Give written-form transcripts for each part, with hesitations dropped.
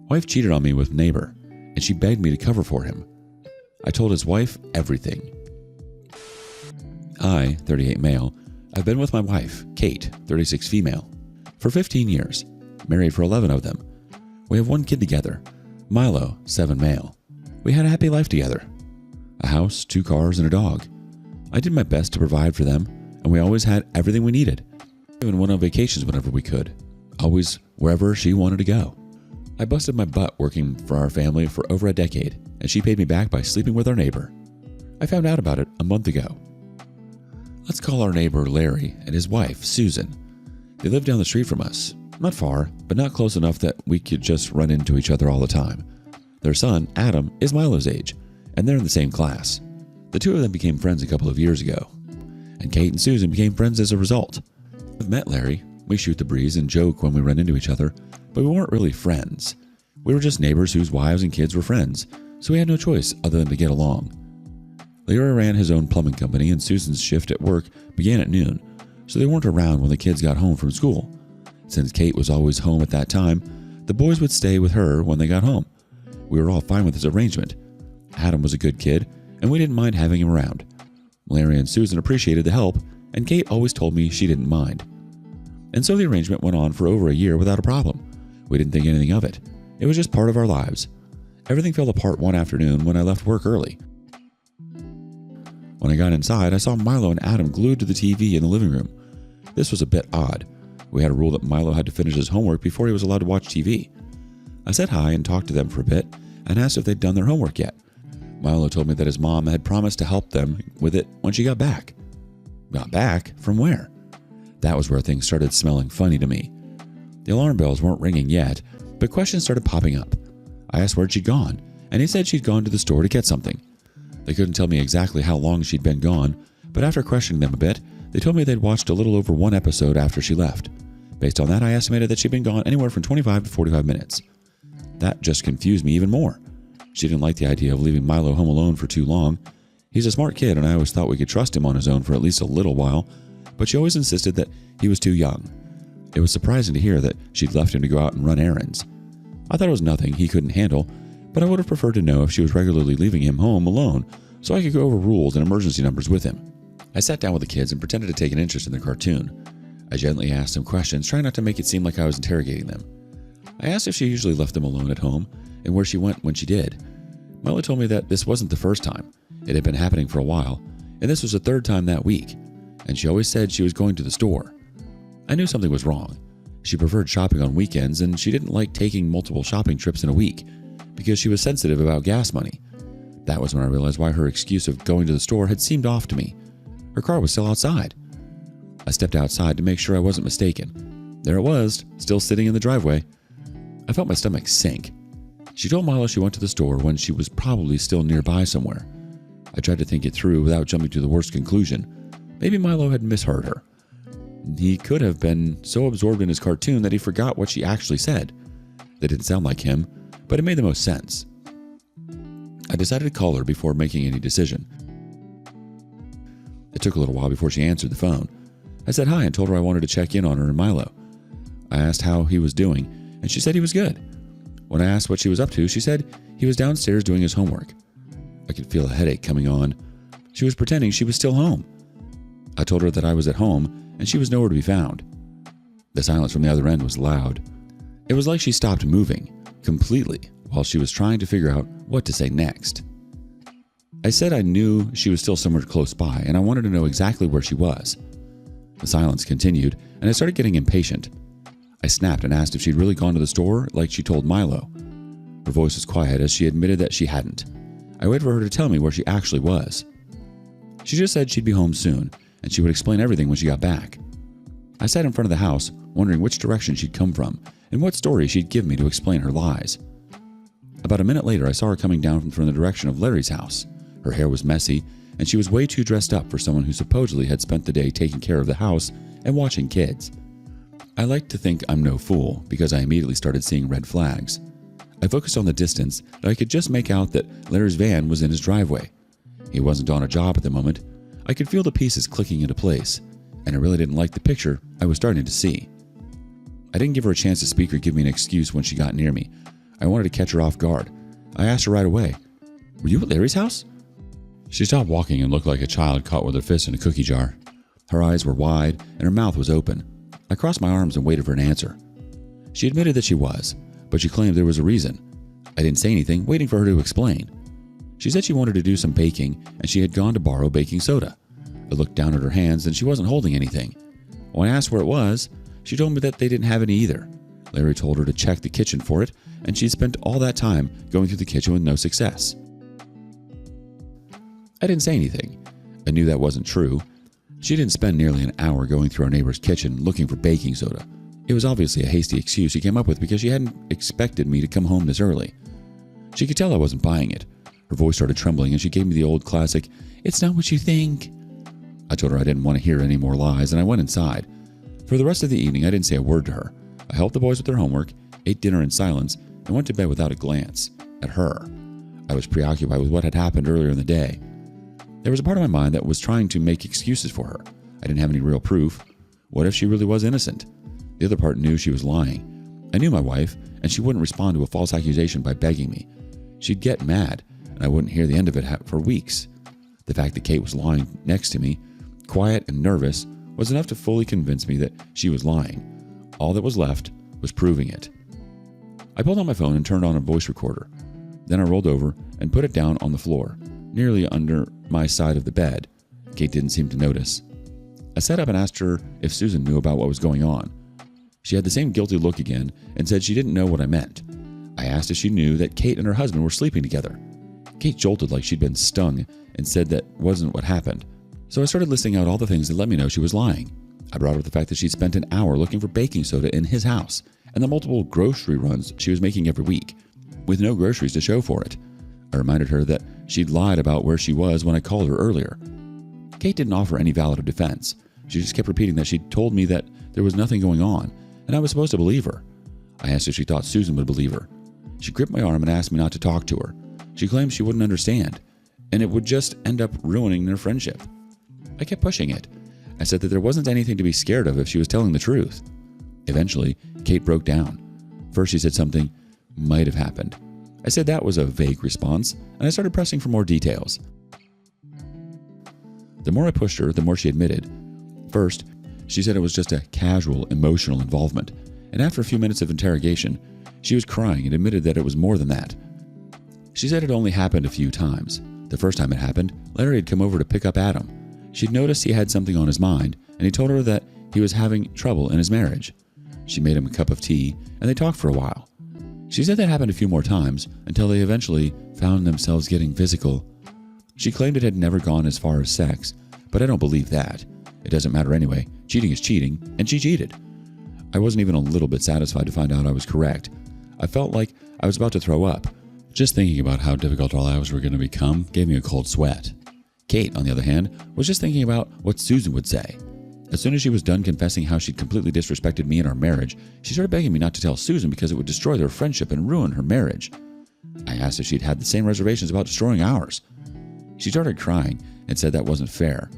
Wife cheated on me with neighbor, and she begged me to cover for him. I told his wife everything. I, 38 male, have been with my wife, Kate, 36 female, for 15 years, married for 11 of them. We have one kid together, Milo, 7 male. We had a happy life together. A house, 2 cars, and a dog. I did my best to provide for them, and we always had everything we needed. Even went on vacations whenever we could, always wherever she wanted to go. I busted my butt working for our family for over a decade, and she paid me back by sleeping with our neighbor. I found out about it a month ago. Let's call our neighbor Larry and his wife, Susan. They live down the street from us, not far, but not close enough that we could just run into each other all the time. Their son, Adam, is Milo's age, and they're in the same class. The two of them became friends a couple of years ago, and Kate and Susan became friends as a result. I've met Larry. We shoot the breeze and joke when we run into each other, but we weren't really friends. We were just neighbors whose wives and kids were friends, so we had no choice other than to get along. Larry ran his own plumbing company, and Susan's shift at work began at noon, so they weren't around when the kids got home from school. Since Kate was always home at that time, the boys would stay with her when they got home. We were all fine with this arrangement. Adam was a good kid, and we didn't mind having him around. Larry and Susan appreciated the help, and Kate always told me she didn't mind. And so the arrangement went on for over a year without a problem. We didn't think anything of it. It was just part of our lives. Everything fell apart one afternoon when I left work early. When I got inside, I saw Milo and Adam glued to the TV in the living room. This was a bit odd. We had a rule that Milo had to finish his homework before he was allowed to watch TV. I said hi and talked to them for a bit and asked if they'd done their homework yet. Milo told me that his mom had promised to help them with it when she got back. Got back? From where? That was where things started smelling funny to me. The alarm bells weren't ringing yet, but questions started popping up. I asked where'd she'd gone, and he said she'd gone to the store to get something. They couldn't tell me exactly how long she'd been gone, but after questioning them a bit, they told me they'd watched a little over 1 episode after she left. Based on that, I estimated that she'd been gone anywhere from 25 to 45 minutes. That just confused me even more. She didn't like the idea of leaving Milo home alone for too long. He's a smart kid, and I always thought we could trust him on his own for at least a little while, but she always insisted that he was too young. It was surprising to hear that she'd left him to go out and run errands. I thought it was nothing he couldn't handle, but I would have preferred to know if she was regularly leaving him home alone so I could go over rules and emergency numbers with him. I sat down with the kids and pretended to take an interest in the cartoon. I gently asked them questions, trying not to make it seem like I was interrogating them. I asked if she usually left them alone at home and where she went when she did. Milo told me that this wasn't the first time. It had been happening for a while, and this was the 3rd time that week, and she always said she was going to the store. I knew something was wrong. She preferred shopping on weekends, and she didn't like taking multiple shopping trips in a week because she was sensitive about gas money. That was when I realized why her excuse of going to the store had seemed off to me. Her car was still outside. I stepped outside to make sure I wasn't mistaken. There it was, still sitting in the driveway. I felt my stomach sink. She told Milo she went to the store when she was probably still nearby somewhere. I tried to think it through without jumping to the worst conclusion. Maybe Milo had misheard her. He could have been so absorbed in his cartoon that he forgot what she actually said. That didn't sound like him, but it made the most sense. I decided to call her before making any decision. It took a little while before she answered the phone. I said hi and told her I wanted to check in on her and Milo. I asked how he was doing, and she said he was good. When I asked what she was up to, she said he was downstairs doing his homework. I could feel a headache coming on. She was pretending she was still home. I told her that I was at home, and she was nowhere to be found. The silence from the other end was loud. It was like she stopped moving, completely, while she was trying to figure out what to say next. I said I knew she was still somewhere close by, and I wanted to know exactly where she was. The silence continued, and I started getting impatient. I snapped and asked if she'd really gone to the store like she told Milo. Her voice was quiet as she admitted that she hadn't. I waited for her to tell me where she actually was. She just said she'd be home soon, and she would explain everything when she got back. I sat in front of the house, wondering which direction she'd come from and what story she'd give me to explain her lies. About a minute later, I saw her coming down from the direction of Larry's house. Her hair was messy, and she was way too dressed up for someone who supposedly had spent the day taking care of the house and watching kids. I like to think I'm no fool because I immediately started seeing red flags. I focused on the distance, and I could just make out that Larry's van was in his driveway. He wasn't on a job at the moment. I could feel the pieces clicking into place, and I really didn't like the picture I was starting to see. I didn't give her a chance to speak or give me an excuse when she got near me. I wanted to catch her off guard. I asked her right away, "Were you at Larry's house?" She stopped walking and looked like a child caught with her fist in a cookie jar. Her eyes were wide and her mouth was open. I crossed my arms and waited for an answer. She admitted that she was, but she claimed there was a reason. I didn't say anything, waiting for her to explain. She said she wanted to do some baking and she had gone to borrow baking soda. I looked down at her hands and she wasn't holding anything. When I asked where it was, she told me that they didn't have any either. Larry told her to check the kitchen for it, and she'd spent all that time going through the kitchen with no success. I didn't say anything. I knew that wasn't true. She didn't spend nearly an hour going through our neighbor's kitchen looking for baking soda. It was obviously a hasty excuse she came up with because she hadn't expected me to come home this early. She could tell I wasn't buying it. Her voice started trembling and she gave me the old classic, "It's not what you think." I told her I didn't want to hear any more lies and I went inside. For the rest of the evening, I didn't say a word to her. I helped the boys with their homework, ate dinner in silence, and went to bed without a glance at her. I was preoccupied with what had happened earlier in the day. There was a part of my mind that was trying to make excuses for her. I didn't have any real proof. What if she really was innocent? The other part knew she was lying. I knew my wife, and she wouldn't respond to a false accusation by begging me. She'd get mad, and I wouldn't hear the end of it for weeks. The fact that Kate was lying next to me, quiet and nervous, was enough to fully convince me that she was lying. All that was left was proving it. I pulled out my phone and turned on a voice recorder. Then I rolled over and put it down on the floor, nearly under my side of the bed. Kate didn't seem to notice. I sat up and asked her if Susan knew about what was going on. She had the same guilty look again and said she didn't know what I meant. I asked if she knew that Kate and her husband were sleeping together. Kate jolted like she'd been stung and said that wasn't what happened. So I started listing out all the things that let me know she was lying. I brought up the fact that she'd spent an hour looking for baking soda in his house and the multiple grocery runs she was making every week, with no groceries to show for it. I reminded her that she'd lied about where she was when I called her earlier. Kate didn't offer any valid defense. She just kept repeating that she'd told me that there was nothing going on, and I was supposed to believe her. I asked if she thought Susan would believe her. She gripped my arm and asked me not to talk to her. She claimed she wouldn't understand, and it would just end up ruining their friendship. I kept pushing it. I said that there wasn't anything to be scared of if she was telling the truth. Eventually, Kate broke down. First, she said something might have happened. I said that was a vague response, and I started pressing for more details. The more I pushed her, the more she admitted. First, she said it was just a casual, emotional involvement, and after a few minutes of interrogation, she was crying and admitted that it was more than that. She said it only happened a few times. The first time it happened, Larry had come over to pick up Adam. She'd noticed he had something on his mind, and he told her that he was having trouble in his marriage. She made him a cup of tea, and they talked for a while. She said that happened a few more times until they eventually found themselves getting physical. She claimed it had never gone as far as sex, but I don't believe that. It doesn't matter anyway. Cheating is cheating, and she cheated. I wasn't even a little bit satisfied to find out I was correct. I felt like I was about to throw up. Just thinking about how difficult our lives were going to become gave me a cold sweat. Kate, on the other hand, was just thinking about what Susan would say. As soon as she was done confessing how she'd completely disrespected me and our marriage, she started begging me not to tell Susan because it would destroy their friendship and ruin her marriage. I asked if she'd had the same reservations about destroying ours. She started crying and said that wasn't fair.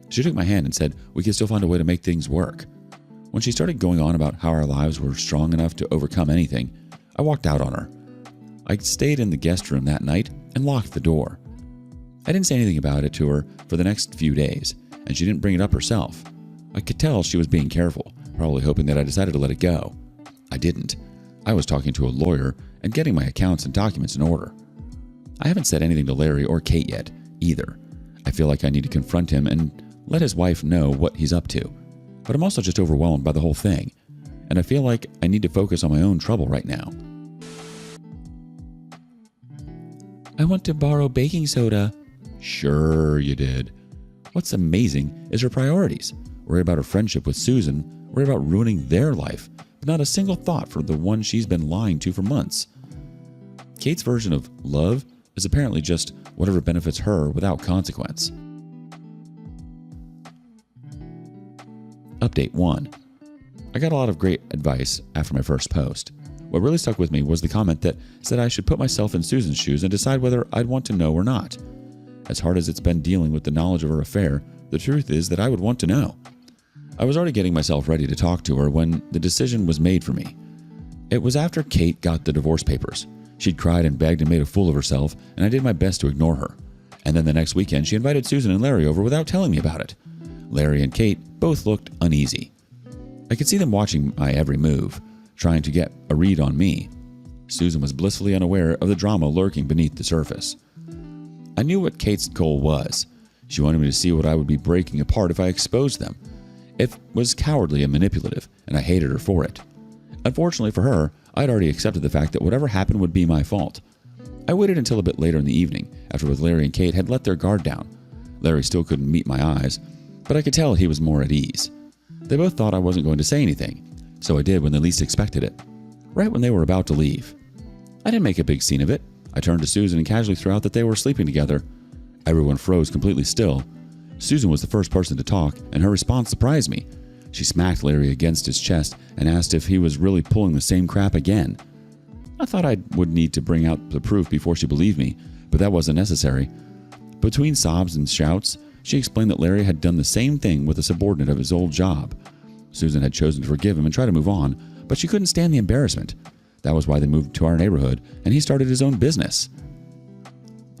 She took my hand and said we could still find a way to make things work. When she started going on about how our lives were strong enough to overcome anything, I walked out on her. I stayed in the guest room that night and locked the door. I didn't say anything about it to her for the next few days, and she didn't bring it up herself. I could tell she was being careful, probably hoping that I decided to let it go. I didn't. I was talking to a lawyer and getting my accounts and documents in order. I haven't said anything to Larry or Kate yet, either. I feel like I need to confront him and let his wife know what he's up to. But I'm also just overwhelmed by the whole thing, and I feel like I need to focus on my own trouble right now. I want to borrow baking soda. Sure you did. What's amazing is her priorities. Worried about her friendship with Susan, worried about ruining their life, but not a single thought for the one she's been lying to for months. Kate's version of love is apparently just whatever benefits her without consequence. Update 1. I got a lot of great advice after my first post. What really stuck with me was the comment that said I should put myself in Susan's shoes and decide whether I'd want to know or not. As hard as it's been dealing with the knowledge of her affair, the truth is that I would want to know. I was already getting myself ready to talk to her when the decision was made for me. It was after Kate got the divorce papers. She'd cried and begged and made a fool of herself, and I did my best to ignore her. And then the next weekend, she invited Susan and Larry over without telling me about it. Larry and Kate both looked uneasy. I could see them watching my every move, trying to get a read on me. Susan was blissfully unaware of the drama lurking beneath the surface. I knew what Kate's goal was. She wanted me to see what I would be breaking apart if I exposed them. It was cowardly and manipulative, and I hated her for it. Unfortunately for her, I'd already accepted the fact that whatever happened would be my fault. I waited until a bit later in the evening, after both Larry and Kate had let their guard down. Larry still couldn't meet my eyes, but I could tell he was more at ease. They both thought I wasn't going to say anything, so I did when they least expected it, right when they were about to leave. I didn't make a big scene of it. I turned to Susan and casually threw out that they were sleeping together. Everyone froze completely still. Susan was the first person to talk, and her response surprised me. She smacked Larry against his chest and asked if he was really pulling the same crap again. I thought I would need to bring out the proof before she believed me, but that wasn't necessary. Between sobs and shouts, she explained that Larry had done the same thing with a subordinate of his old job. Susan had chosen to forgive him and try to move on, but she couldn't stand the embarrassment. That was why they moved to our neighborhood, and he started his own business.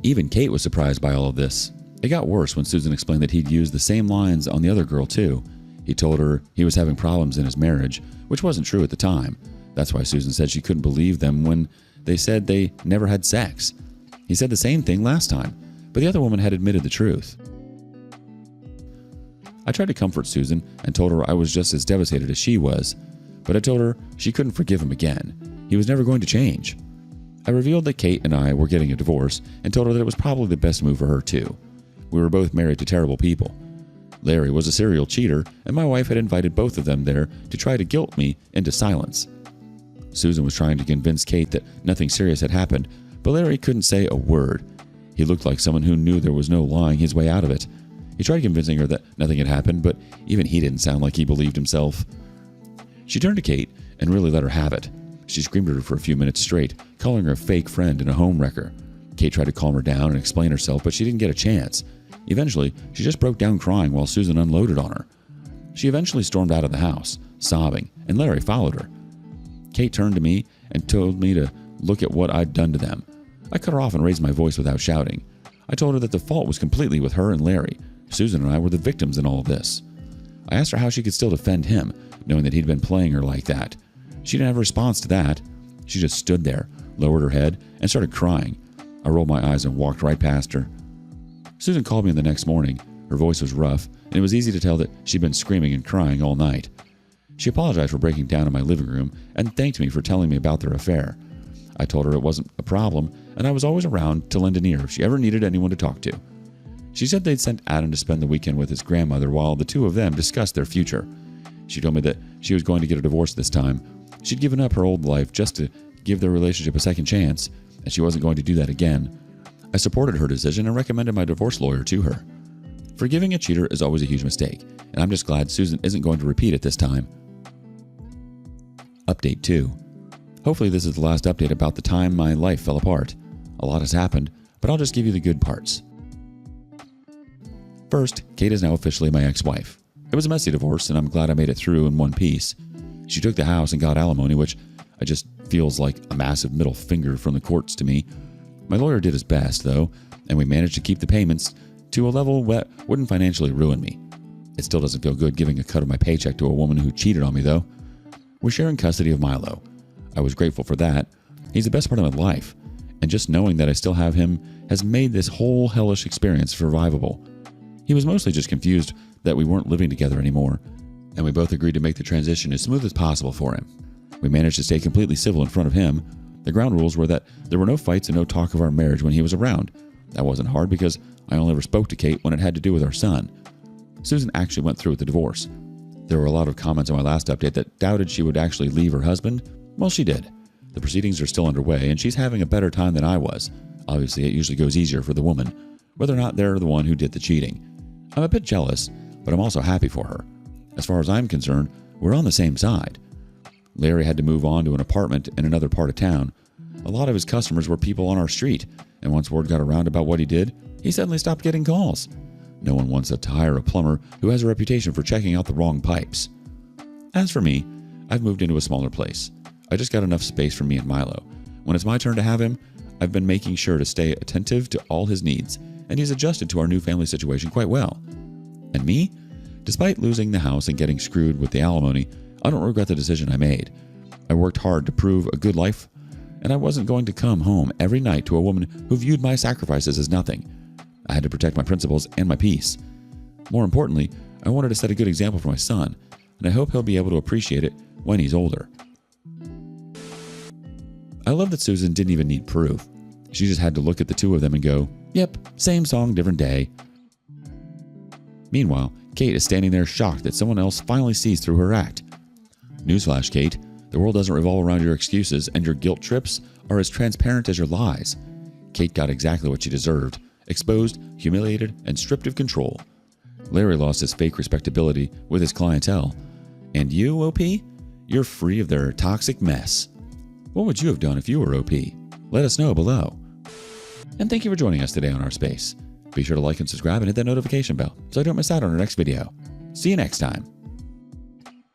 Even Kate was surprised by all of this. It got worse when Susan explained that he'd used the same lines on the other girl too. He told her he was having problems in his marriage, which wasn't true at the time. That's why Susan said she couldn't believe them when they said they never had sex. He said the same thing last time, but the other woman had admitted the truth. I tried to comfort Susan and told her I was just as devastated as she was, but I told her she couldn't forgive him again. He was never going to change. I revealed that Kate and I were getting a divorce and told her that it was probably the best move for her too. We were both married to terrible people. Larry was a serial cheater, and my wife had invited both of them there to try to guilt me into silence. Susan was trying to convince Kate that nothing serious had happened, but Larry couldn't say a word. He looked like someone who knew there was no lying his way out of it. He tried convincing her that nothing had happened, but even he didn't sound like he believed himself. She turned to Kate and really let her have it. She screamed at her for a few minutes straight, calling her a fake friend and a home wrecker. Kate tried to calm her down and explain herself, but she didn't get a chance. Eventually, she just broke down crying while Susan unloaded on her. She eventually stormed out of the house, sobbing, and Larry followed her. Kate turned to me and told me to look at what I'd done to them. I cut her off and raised my voice without shouting. I told her that the fault was completely with her and Larry. Susan and I were the victims in all of this. I asked her how she could still defend him, knowing that he'd been playing her like that. She didn't have a response to that. She just stood there, lowered her head, and started crying. I rolled my eyes and walked right past her. Susan called me the next morning. Her voice was rough, and it was easy to tell that she'd been screaming and crying all night. She apologized for breaking down in my living room and thanked me for telling me about their affair. I told her it wasn't a problem, and I was always around to lend an ear if she ever needed anyone to talk to. She said they'd sent Adam to spend the weekend with his grandmother while the two of them discussed their future. She told me that she was going to get a divorce this time. She'd given up her old life just to give their relationship a second chance, and she wasn't going to do that again. I supported her decision and recommended my divorce lawyer to her. Forgiving a cheater is always a huge mistake, and I'm just glad Susan isn't going to repeat it this time. Update 2. Hopefully this is the last update about the time my life fell apart. A lot has happened, but I'll just give you the good parts. First, Kate is now officially my ex-wife. It was a messy divorce, and I'm glad I made it through in one piece. She took the house and got alimony, which just feels like a massive middle finger from the courts to me. My lawyer did his best, though, and we managed to keep the payments to a level that wouldn't financially ruin me. It still doesn't feel good giving a cut of my paycheck to a woman who cheated on me, though. We're sharing custody of Milo. I was grateful for that. He's the best part of my life, and just knowing that I still have him has made this whole hellish experience survivable. He was mostly just confused that we weren't living together anymore, and we both agreed to make the transition as smooth as possible for him. We managed to stay completely civil in front of him. The ground rules were that there were no fights and no talk of our marriage when he was around. That wasn't hard because I only ever spoke to Kate when it had to do with our son. Susan actually went through with the divorce. There were a lot of comments on my last update that doubted she would actually leave her husband. Well, she did. The proceedings are still underway, and she's having a better time than I was. Obviously, it usually goes easier for the woman, whether or not they're the one who did the cheating. I'm a bit jealous, but I'm also happy for her. As far as I'm concerned, we're on the same side. Larry had to move on to an apartment in another part of town. A lot of his customers were people on our street, and once word got around about what he did, he suddenly stopped getting calls. No one wants to hire a plumber who has a reputation for checking out the wrong pipes. As for me, I've moved into a smaller place. I just got enough space for me and Milo. When it's my turn to have him, I've been making sure to stay attentive to all his needs, and he's adjusted to our new family situation quite well. And me? Despite losing the house and getting screwed with the alimony, I don't regret the decision I made. I worked hard to prove a good life, and I wasn't going to come home every night to a woman who viewed my sacrifices as nothing. I had to protect my principles and my peace. More importantly, I wanted to set a good example for my son, and I hope he'll be able to appreciate it when he's older. I love that Susan didn't even need proof. She just had to look at the two of them and go, "Yep, same song, different day." Meanwhile, Kate is standing there shocked that someone else finally sees through her act. Newsflash, Kate, the world doesn't revolve around your excuses, and your guilt trips are as transparent as your lies. Kate got exactly what she deserved: exposed, humiliated, and stripped of control. Larry lost his fake respectability with his clientele. And you, OP? You're free of their toxic mess. What would you have done if you were OP? Let us know below. And thank you for joining us today on our space. Be sure to like and subscribe and hit that notification bell so you don't miss out on our next video. See you next time.